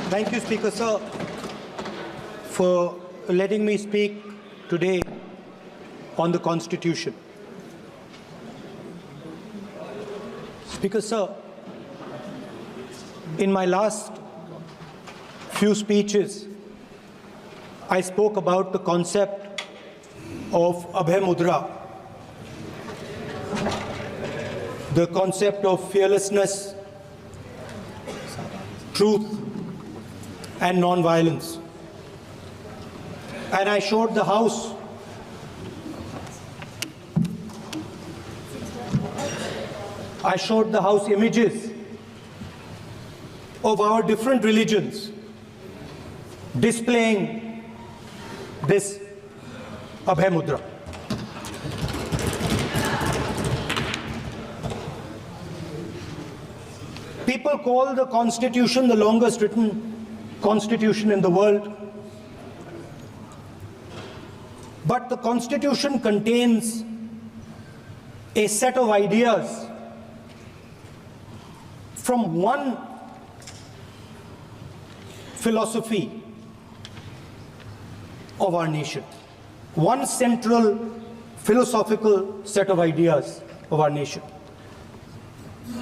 Thank you, Speaker Sir, for letting me speak today on the Constitution. Speaker Sir, in my last few speeches, I spoke about the concept of Abhay Mudra, the concept of fearlessness, truth, and non-violence. And I showed the House images of our different religions displaying this Abhay Mudra. People call the Constitution the longest written Constitution in the world. But the Constitution contains a set of ideas from one philosophy of our nation, one central philosophical set of ideas of our nation.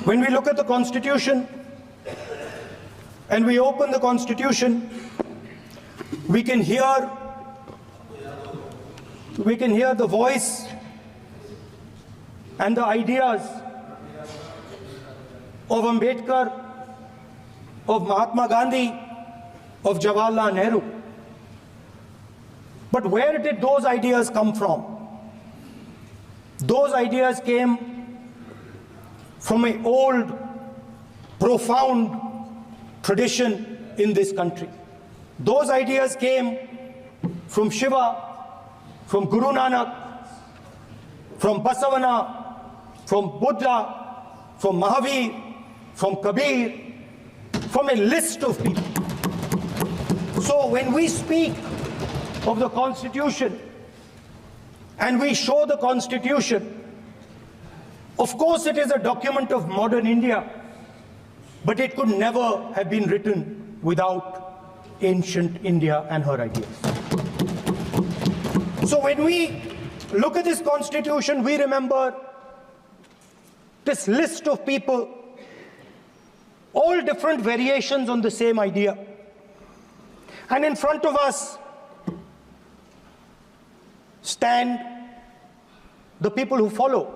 When we look at the Constitution and we open the Constitution, we can hear the voice and the ideas of Ambedkar, of Mahatma Gandhi, of Jawaharlal Nehru. But where did those ideas come from? Those ideas came from an old, profound tradition in this country. Those ideas came from Shiva, from Guru Nanak, from Basavana, from Buddha, from Mahavir, from Kabir, from a list of people. So when we speak of the Constitution and we show the Constitution, of course it is a document of modern India, but it could never have been written without ancient India and her ideas. So when we look at this Constitution, we remember this list of people, all different variations on the same idea. And in front of us stand the people who follow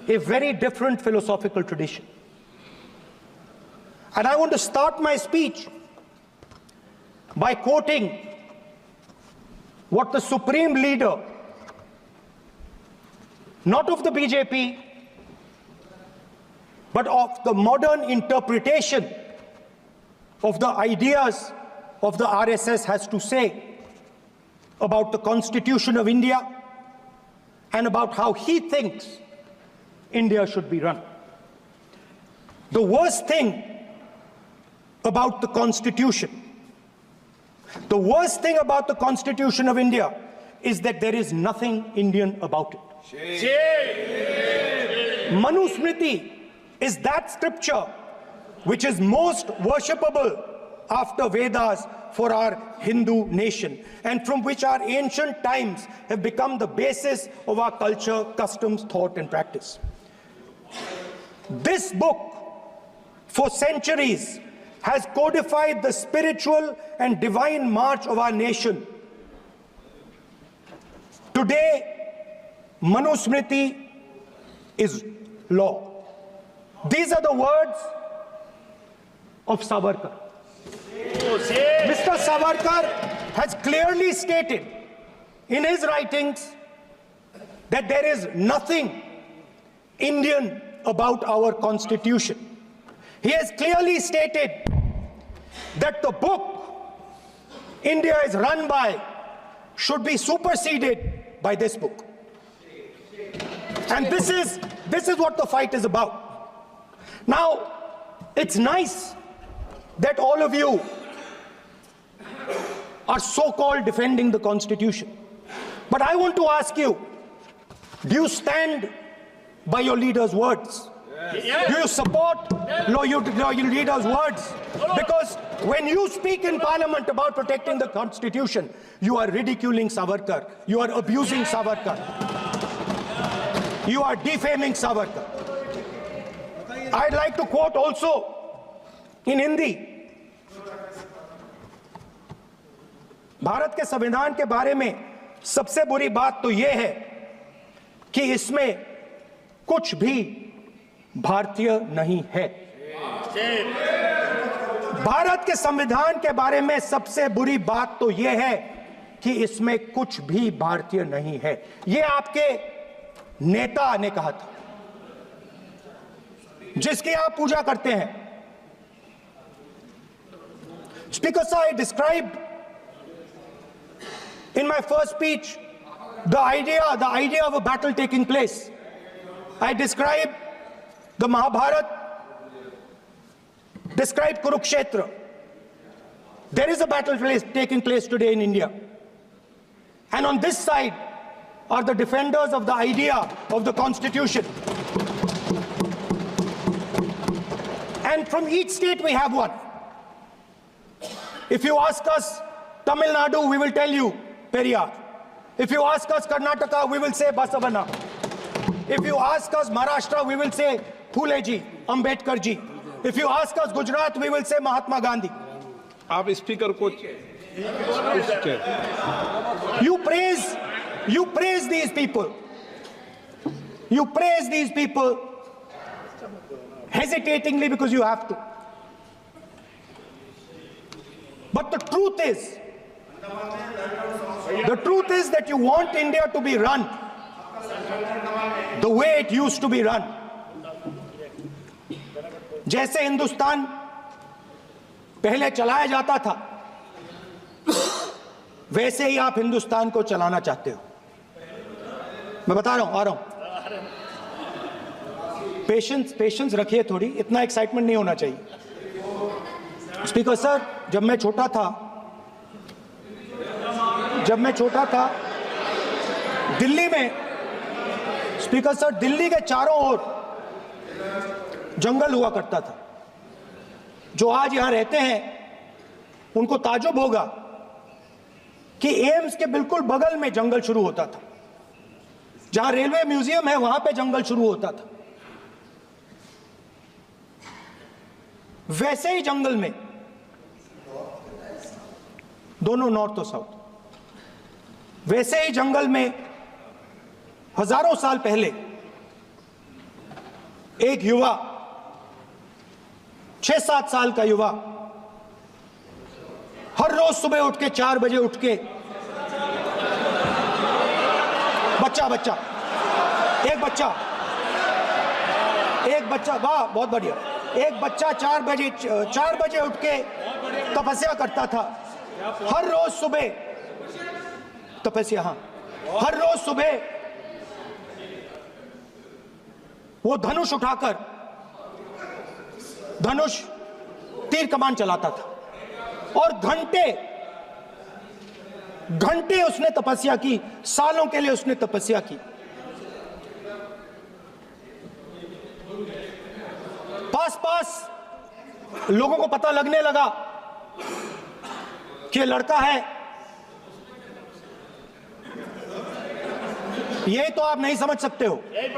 a very different philosophical tradition. And I want to start my speech by quoting what the supreme leader, not of the BJP, but of the modern interpretation of the ideas of the RSS has to say about the Constitution of India and about how he thinks India should be run. The worst thing about the Constitution, the worst thing about the Constitution of India is that there is nothing Indian about it. Manusmriti is that scripture which is most worshipable after Vedas for our Hindu nation, and from which our ancient times have become the basis of our culture, customs, thought, and practice. This book, for centuries, has codified the spiritual and divine march of our nation. Today, Manusmriti is law. These are the words of Savarkar. Mr. Savarkar has clearly stated in his writings that there is nothing Indian about our Constitution. He has clearly stated that the book India is run by should be superseded by this book. And this is what the fight is about. Now, it's nice that all of you are so-called defending the Constitution. But I want to ask you, do you stand by your leader's words? Yes. Do you support your leader's words? Because When you speak in parliament about protecting the constitution, you are ridiculing Savarkar. You are abusing Savarkar. You are defaming Savarkar. I'd like to quote also in Hindi. Bharat के संविधान के बारे में सबसे बुरी बात तो यह है कि इसमें कुछ भी भारतीय नहीं है। भारत के संविधान के बारे में सबसे बुरी बात तो यह है कि इसमें कुछ भी भारतीय नहीं है। यह आपके नेता ने कहा था, जिसकी आप पूजा करते हैं। Speaker sir, I described in my first speech the idea of a battle taking place. I described the Mahabharata, described Kurukshetra. There is a battle taking place today in India. And on this side are the defenders of the idea of the Constitution. And from each state we have one. If you ask us Tamil Nadu, we will tell you Periyar. If you ask us Karnataka, we will say Basavana. If you ask us Maharashtra, we will say Phule ji, Ambedkar ji. If you ask us Gujarat, we will say Mahatma Gandhi. आप speaker को You praise these people. You praise these people hesitatingly because you have to. But the truth is that you want India to be run the way it used to be run. जैसे हिंदुस्तान पहले चलाया जाता था, वैसे ही आप हिंदुस्तान को चलाना चाहते हो। मैं बता रहा हूं, आ रहा हूं। पेशेंस रखिए थोड़ी, इतना एक्साइटमेंट नहीं होना चाहिए। स्पीकर सर, जब मैं छोटा था दिल्ली में, स्पीकर सर, दिल्ली के चारों ओर जंगल हुआ करता था। जो आज यहां रहते हैं उनको ताजुब होगा कि एम्स के बिल्कुल बगल में जंगल शुरू होता था। जहां रेलवे म्यूजियम है वहां पे जंगल शुरू होता था। वैसे ही जंगल में, दोनों नॉर्थ और साउथ, वैसे ही जंगल में हजारों साल पहले एक युवा, 6-7 साल का युवा, हर रोज सुबह उठ के 4 बजे उठ के, एक बच्चा, वाह बहुत बढ़िया, एक बच्चा 4 बजे उठ के तपस्या करता था। हर रोज सुबह तपस्या, हाँ, हर रोज सुबह वो धनुष उठाकर तीर कमान चलाता था और घंटे उसने तपस्या की, सालों के लिए उसने तपस्या की। पास लोगों को पता लगने लगा कि लड़का है। यही तो आप नहीं समझ सकते हो, यही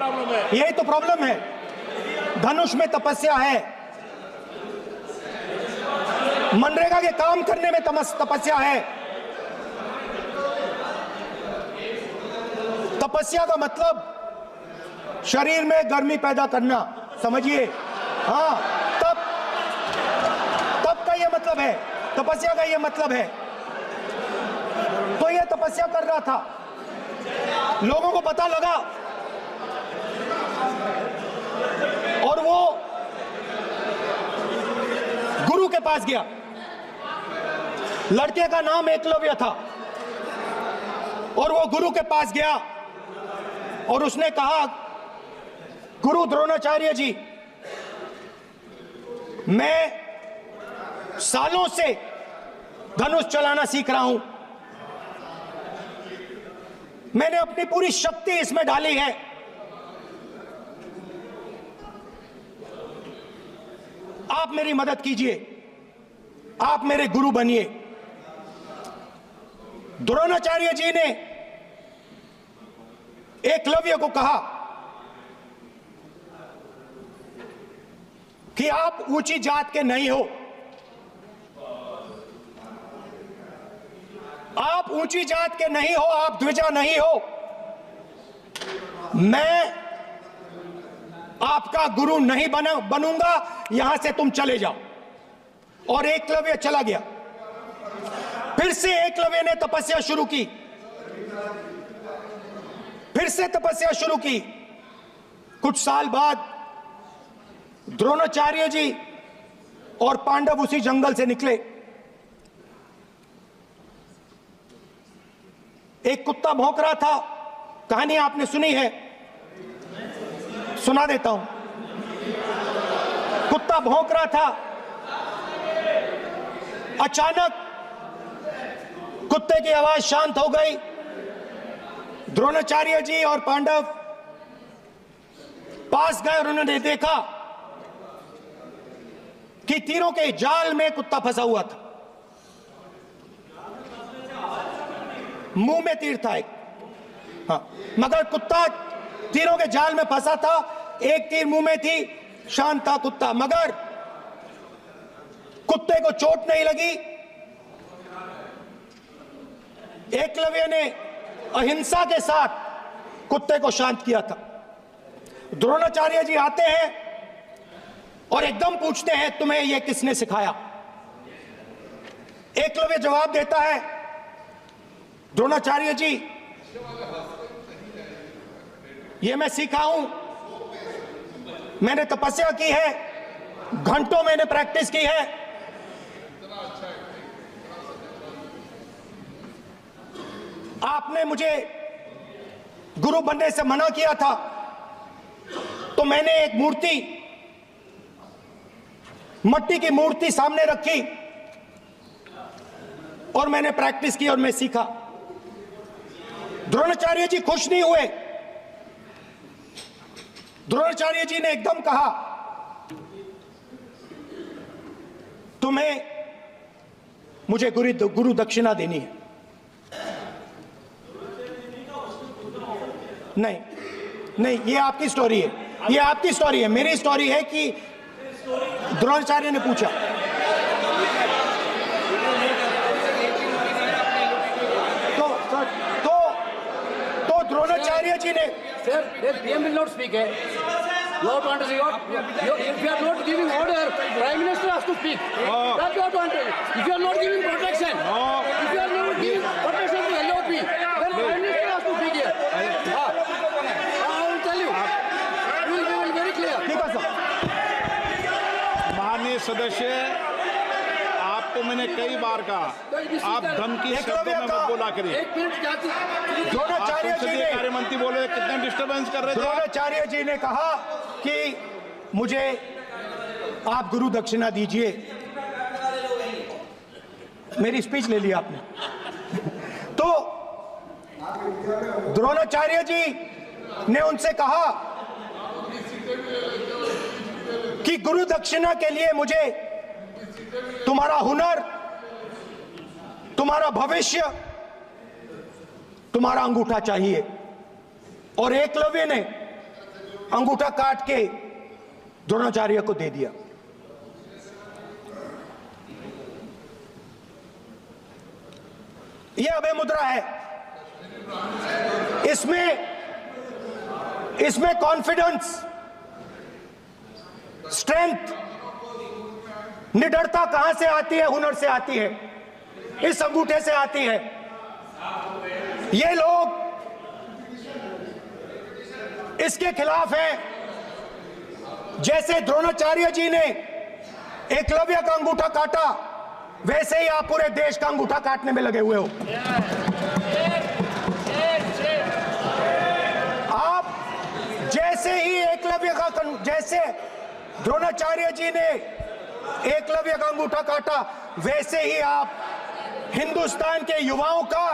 तो प्रॉब्लम है। धनुष में तपस्या है, मनरेगा के काम करने में तपस्या है। तपस्या का मतलब शरीर में गर्मी पैदा करना, समझिए। हाँ, तब का ये मतलब है, तपस्या का ये मतलब है। तो ये तपस्या कर रहा था, लोगों को पता लगा और वो गुरु के पास गया। लड़के का नाम एकलव्य था और वो गुरु के पास गया और उसने कहा, गुरु द्रोणाचार्य जी, मैं सालों से धनुष चलाना सीख रहा हूं, मैंने अपनी पूरी शक्ति इसमें डाली है, आप मेरी मदद कीजिए। आप मेरे गुरु बनिए। द्रोणाचार्य जी ने एकलव्य को कहा कि आप ऊंची जात के नहीं हो, आप ऊंची जात के नहीं हो, आप द्विजा नहीं हो, मैं आपका गुरु नहीं बनूंगा, यहां से तुम चले जाओ। और एकलव्य चला गया। फिर से एकलव्य ने तपस्या शुरू की, फिर से तपस्या शुरू की। कुछ साल बाद द्रोणाचार्य जी और पांडव उसी जंगल से निकले। एक कुत्ता भौंक रहा था, कहानी आपने सुनी है, सुना देता हूं। कुत्ता भौंक रहा था, अचानक कुत्ते की आवाज शांत हो गई। द्रोणाचार्य जी और पांडव पास गए और उन्होंने देखा कि तीरों के जाल में कुत्ता फंसा हुआ था। मुंह में तीर था एक, हाँ, मगर कुत्ता तीरों के जाल में फंसा था। एक तीर मुंह में थी, शांत था कुत्ता, मगर कुत्ते को चोट नहीं लगी। एकलव्य ने अहिंसा के साथ कुत्ते को शांत किया था। द्रोणाचार्य जी आते हैं और एकदम पूछते हैं, तुम्हें यह किसने सिखाया? एकलव्य जवाब देता है, द्रोणाचार्य जी, यह मैं सीखा हूं, मैंने तपस्या की है, घंटों मैंने प्रैक्टिस की है। आपने मुझे गुरु बनने से मना किया था, तो मैंने एक मूर्ति, मट्टी की मूर्ति सामने रखी और मैंने प्रैक्टिस की और मैं सीखा। द्रोणाचार्य जी खुश नहीं हुए। द्रोणाचार्य जी ने एकदम कहा, तुम्हें मुझे गुरु दक्षिणा देनी है। नहीं नहीं, ये आपकी स्टोरी है, ये आपकी स्टोरी है। मेरी स्टोरी है कि द्रोणाचार्य ने पूछा। तो द्रोणाचार्य जी ने, Sir, the PM will not speak. You have to understand. If you are not giving order, Prime Minister has to speak. That you have to understand. If you are not giving protection, if you are not giving protection to LOP, then Prime Minister has to speak here. I will tell you. We will be very clear. ठीक है sir. माननीय सदस्य, आपको मैंने कई बार कहा, आप धमकी शब्दों में मत बोला करिए। एक मिनट जाती। द्रोणाचार्य जी ने, कार्य मंत्री बोले, कितने डिस्टर्बेंस कर रहे थे। द्रोणाचार्य जी ने कहा कि मुझे आप गुरु दक्षिणा दीजिए। मेरी स्पीच ले ली आपने। तो द्रोणाचार्य जी ने उनसे कहा कि गुरु दक्षिणा के लिए मुझे तुम्हारा हुनर, तुम्हारा भविष्य, तुम्हारा अंगूठा चाहिए। और एकलव्य ने अंगूठा काट के द्रोणाचार्य को दे दिया। यह अभय मुद्रा है। इसमें कॉन्फिडेंस, स्ट्रेंथ, निडरता कहां से आती है? हुनर से आती है, इस अंगूठे से आती है। ये लोग इसके खिलाफ हैं। जैसे द्रोणाचार्य जी ने एकलव्य का अंगूठा काटा, वैसे ही आप पूरे देश का अंगूठा काटने में लगे हुए हो। आप जैसे ही एकलव्य का, जैसे द्रोणाचार्य जी ने एकलव्य का अंगूठा काटा, वैसे ही आप हिंदुस्तान के युवाओं का,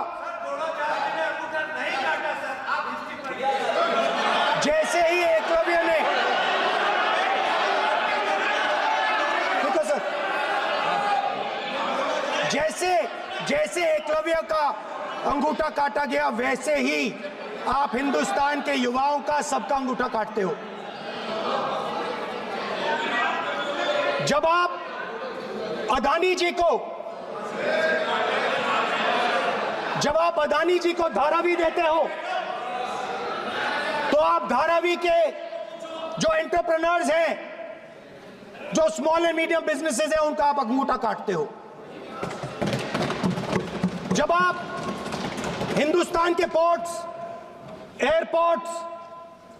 जैसे ही एकलव्य ने, ठीक है सर, जैसे एकलव्य का अंगूठा काटा गया, वैसे ही आप हिंदुस्तान के युवाओं का सबका अंगूठा काटते हो। जब आप अदानी जी को धारावी देते हो, तो आप धारावी के जो एंटरप्रेन्योर्स हैं, जो स्मॉल एंड मीडियम बिजनेसेस हैं, उनका आप अंगूठा काटते हो। जब आप हिंदुस्तान के पोर्ट्स, एयरपोर्ट्स,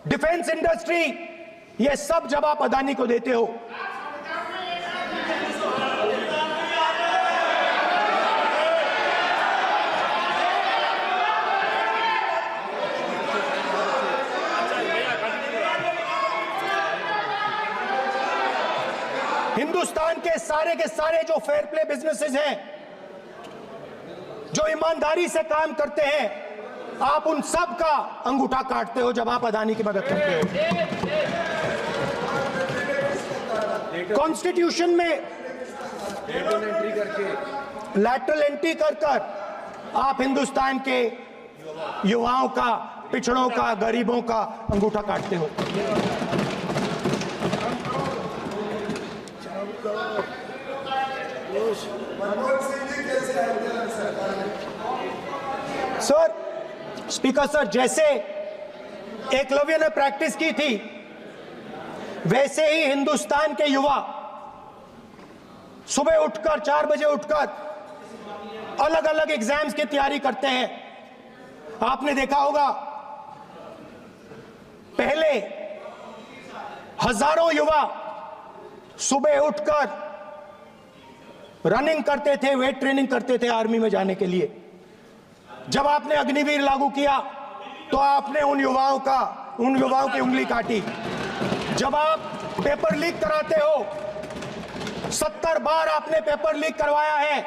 डिफेंस इंडस्ट्री, ये सब जब आप अदानी को देते हो, हिंदुस्तान के सारे जो फेयर प्ले बिजनेसेस हैं, जो ईमानदारी से काम करते हैं, आप उन सब का अंगूठा काटते हो जब आप अदानी की मदद करते हो। कॉन्स्टिट्यूशन में लैटरल एंट्री कर आप हिंदुस्तान के युवाओं का, पिछड़ों का, गरीबों का अंगूठा काटते हो। सर, स्पीकर सर, जैसे एकलव्य ने प्रैक्टिस की थी, वैसे ही हिंदुस्तान के युवा सुबह उठकर 4 बजे उठकर अलग अलग एग्जाम्स की तैयारी करते हैं। आपने देखा होगा, पहले हजारों युवा सुबह उठकर रनिंग करते थे, वेट ट्रेनिंग करते थे आर्मी में जाने के लिए। जब आपने अग्निवीर लागू किया, तो आपने उन युवाओं की उंगली काटी। जब आप पेपर लीक कराते हो, 70 बार आपने पेपर लीक करवाया है,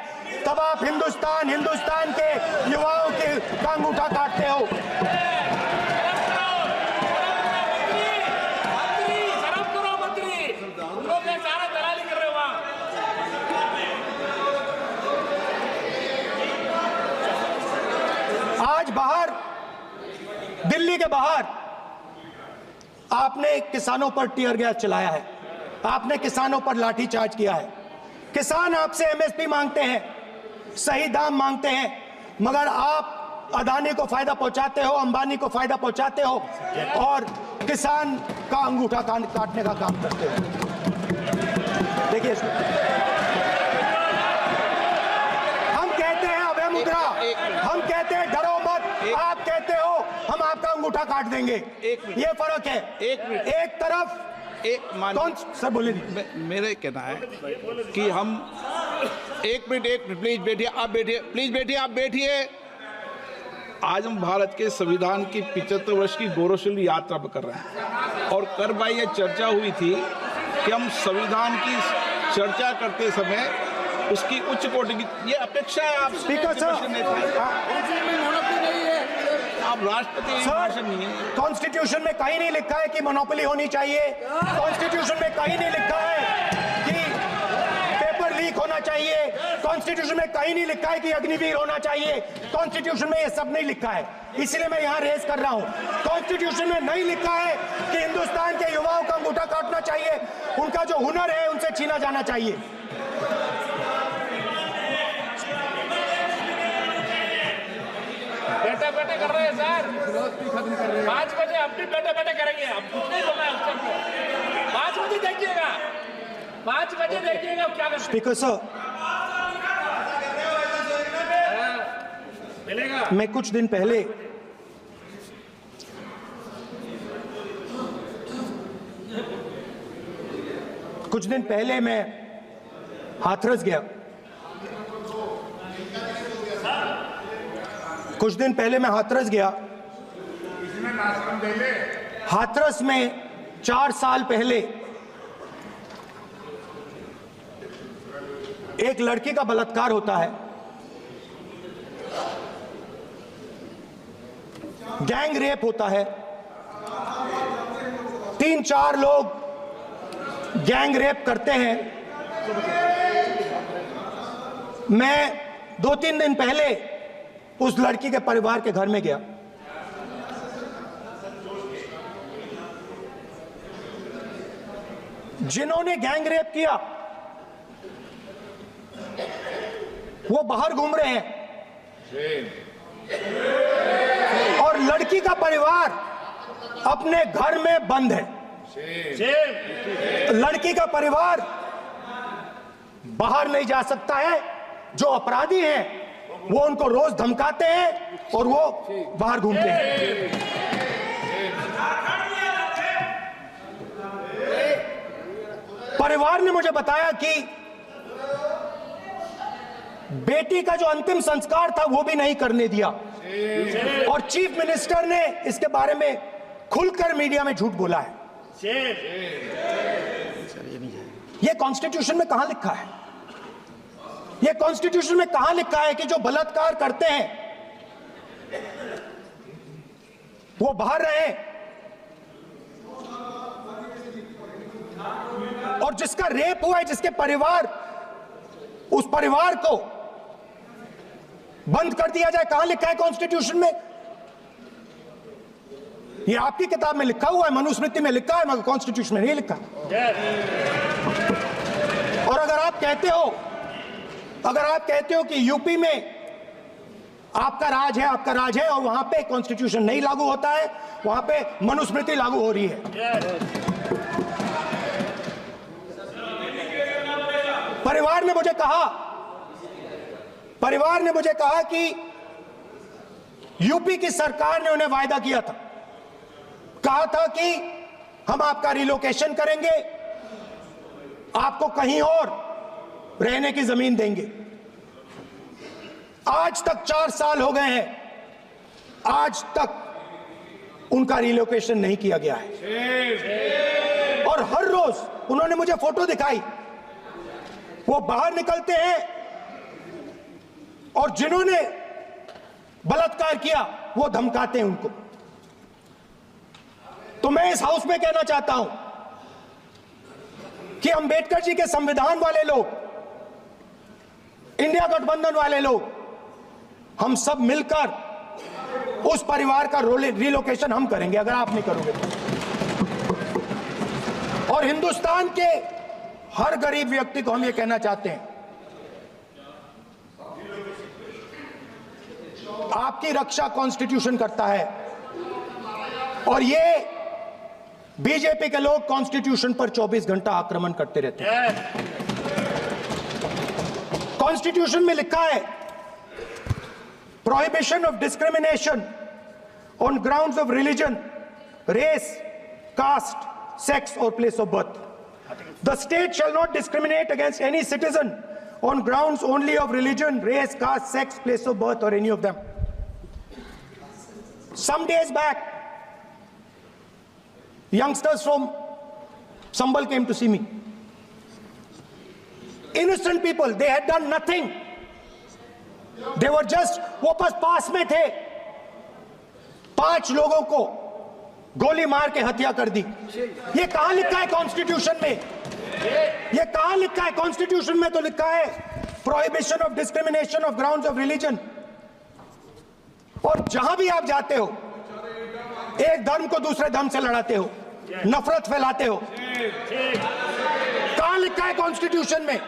तब आप हिंदुस्तान के युवाओं के अंगूठा काटते हो। आज बाहर, दिल्ली के बाहर आपने किसानों पर टीयर गैस चलाया है, आपने किसानों पर लाठीचार्ज किया है। किसान आपसे एमएसपी मांगते हैं, सही दाम मांगते हैं, मगर आप अदानी को फायदा पहुंचाते हो, अंबानी को फायदा पहुंचाते हो और किसान का अंगूठा काटने का काम करते हो। देखिए, हम कहते हैं अभय मुद्रा, हम कहते हैं डरो मत, आप कहते हो हम आपका अंगूठा काट देंगे। ये फर्क है। एक तरफ कौन सर बोले, मेरे कहना है कि हम एक मिनट प्लीज बैठिए, आप बैठिए, प्लीज बैठिए, आप बैठिए। आज हम भारत के संविधान की 75 वर्ष की गौरवशाली यात्रा कर रहे हैं, और कर भाई ये चर्चा हुई थी कि हम संविधान की चर्चा करते समय उसकी उच्च कोटि की ये अपेक्षा है। आप स्पीकर सर, आप राष्ट्रपति नहीं है। कॉन्स्टिट्यूशन में कहीं नहीं लिखा है कि मोनोपोली होनी चाहिए। कॉन्स्टिट्यूशन में कहीं नहीं लिखा है कि पेपर लीक होना चाहिए। कॉन्स्टिट्यूशन में कहीं नहीं लिखा है कि अग्निवीर होना चाहिए। कॉन्स्टिट्यूशन में ये सब नहीं लिखा है, इसलिए मैं यहाँ रेस कर रहा हूँ। कॉन्स्टिट्यूशन में नहीं लिखा है कि हिंदुस्तान के युवाओं का अंगूठा काटना चाहिए, उनका जो हुनर है उनसे छीना जाना चाहिए। बैठे कर रहे हैं सर, 5 बजे हम भी बैठे करेंगे। अब कुछ नहीं बोलना है उसको। 5 बजे देखिएगा, 5 बजे देखिएगा क्या कर। स्पीकर सर, मिलेगा। मैं कुछ दिन पहले मैं हाथरस गया। हाथरस में 4 साल पहले एक लड़की का बलात्कार होता है। गैंग रेप होता है। 3-4 लोग गैंग रेप करते हैं मैं 2-3 दिन पहले उस लड़की के परिवार के घर में गया। जिन्होंने गैंग रेप किया वो बाहर घूम रहे हैं और लड़की का परिवार अपने घर में बंद है। लड़की का परिवार बाहर नहीं जा सकता है। जो अपराधी हैं वो उनको रोज धमकाते हैं और वो बाहर घूमते हैं। परिवार ने मुझे बताया कि बेटी का जो अंतिम संस्कार था वो भी नहीं करने दिया और चीफ मिनिस्टर ने इसके बारे में खुलकर मीडिया में झूठ बोला है। ये कॉन्स्टिट्यूशन में कहां लिखा है? ये कॉन्स्टिट्यूशन में कहां लिखा है कि जो बलात्कार करते हैं वो बाहर रहे और जिसका रेप हुआ है, जिसके परिवार, उस परिवार को बंद कर दिया जाए? कहां लिखा है कॉन्स्टिट्यूशन में? ये आपकी किताब में लिखा हुआ है, मनुस्मृति में लिखा है, मगर कॉन्स्टिट्यूशन में नहीं लिखा। और अगर आप कहते हो कि यूपी में आपका राज है और वहां पे कॉन्स्टिट्यूशन नहीं लागू होता है, वहां पे मनुस्मृति लागू हो रही है। परिवार ने मुझे कहा कि यूपी की सरकार ने उन्हें वायदा किया था, कहा था कि हम आपका रिलोकेशन करेंगे, आपको कहीं और रहने की जमीन देंगे। आज तक 4 साल हो गए हैं, आज तक उनका रिलोकेशन नहीं किया गया है। और हर रोज उन्होंने मुझे फोटो दिखाई, वो बाहर निकलते हैं और जिन्होंने बलात्कार किया वो धमकाते हैं उनको। तो मैं इस हाउस में कहना चाहता हूं कि अंबेडकर जी के संविधान वाले लोग, इंडिया गठबंधन वाले लोग, हम सब मिलकर उस परिवार का रिलोकेशन हम करेंगे अगर आप नहीं करोगे तो। और हिंदुस्तान के हर गरीब व्यक्ति को हम ये कहना चाहते हैं, आपकी रक्षा कॉन्स्टिट्यूशन करता है और ये बीजेपी के लोग कॉन्स्टिट्यूशन पर 24 घंटा आक्रमण करते रहते हैं। कॉन्स्टिट्यूशन में लिखा है prohibition of discrimination on grounds of religion, race, caste, sex और place of birth. The state shall not discriminate against any citizen on grounds only of religion, race, caste, sex, place of birth or any of them. Some days back, youngsters from Sambal came to see me. Innocent people, they had done nothing. They were just, वो बस पास में थे, 5 लोगों को गोली मार के हत्या कर दी। ये कहां लिखा है कॉन्स्टिट्यूशन में? ये कहां लिखा है कॉन्स्टिट्यूशन में? तो लिखा है prohibition of discrimination of grounds of religion. और जहां भी आप जाते हो, एक धर्म को दूसरे धर्म से लड़ाते हो, नफरत फैलाते हो। कहां लिखा है कॉन्स्टिट्यूशन में?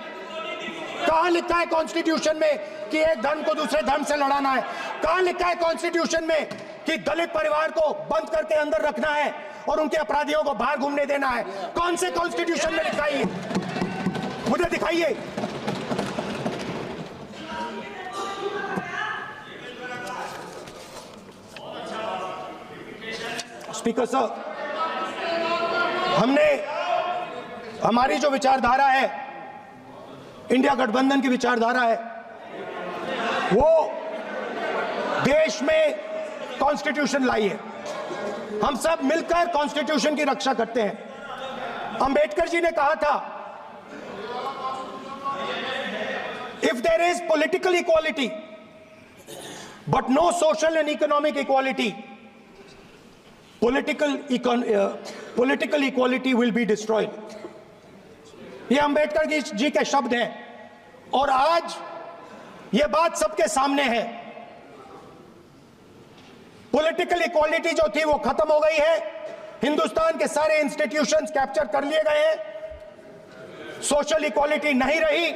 कहां लिखा है कॉन्स्टिट्यूशन में कि एक धर्म को दूसरे धर्म से लड़ाना है? कहां लिखा है कॉन्स्टिट्यूशन में कि दलित परिवार को बंद करके अंदर रखना है और उनके अपराधियों को बाहर घूमने देना है? कौन से कॉन्स्टिट्यूशन में लिखा है? मुझे दिखाइए। स्पीकर साहब, हमारी जो विचारधारा है, इंडिया गठबंधन की विचारधारा है, वो देश में कॉन्स्टिट्यूशन लाई है। हम सब मिलकर कॉन्स्टिट्यूशन की रक्षा करते हैं। अंबेडकर जी ने कहा था, if there is political equality but no social and economic equality, political equality will be destroyed। ये अंबेडकर जी के शब्द हैं। और आज यह बात सबके सामने है। पॉलिटिकल इक्वालिटी जो थी वो खत्म हो गई है। हिंदुस्तान के सारे इंस्टीट्यूशंस कैप्चर कर लिए गए हैं। सोशल इक्वालिटी नहीं रही,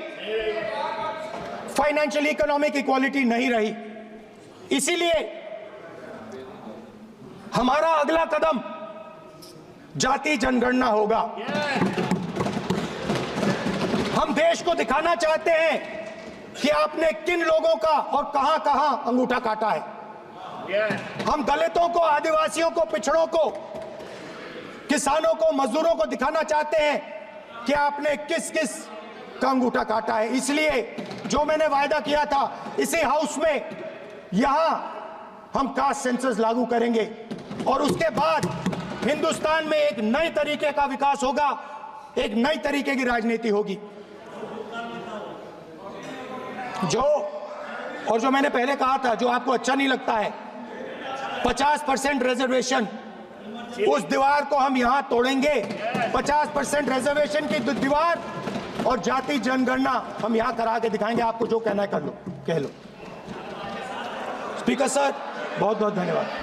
फाइनेंशियल इकोनॉमिक इक्वालिटी नहीं रही। इसीलिए हमारा अगला कदम जाति जनगणना होगा। हम देश को दिखाना चाहते हैं कि आपने किन लोगों का और कहां कहां अंगूठा काटा है। हम दलितों को, आदिवासियों को, पिछड़ों को, किसानों को, मजदूरों को दिखाना चाहते हैं कि आपने किस किस का अंगूठा काटा है। इसलिए जो मैंने वायदा किया था, इसी हाउस में यहां हम कास्ट सेंसस लागू करेंगे और उसके बाद हिंदुस्तान में एक नए तरीके का विकास होगा, एक नई तरीके की राजनीति होगी। जो मैंने पहले कहा था, जो आपको अच्छा नहीं लगता है, 50% रिजर्वेशन, उस दीवार को हम यहां तोड़ेंगे। 50% रिजर्वेशन की दीवार और जाति जनगणना हम यहां करा के दिखाएंगे। आपको जो कहना है कर लो, कह लो। स्पीकर सर, बहुत बहुत धन्यवाद।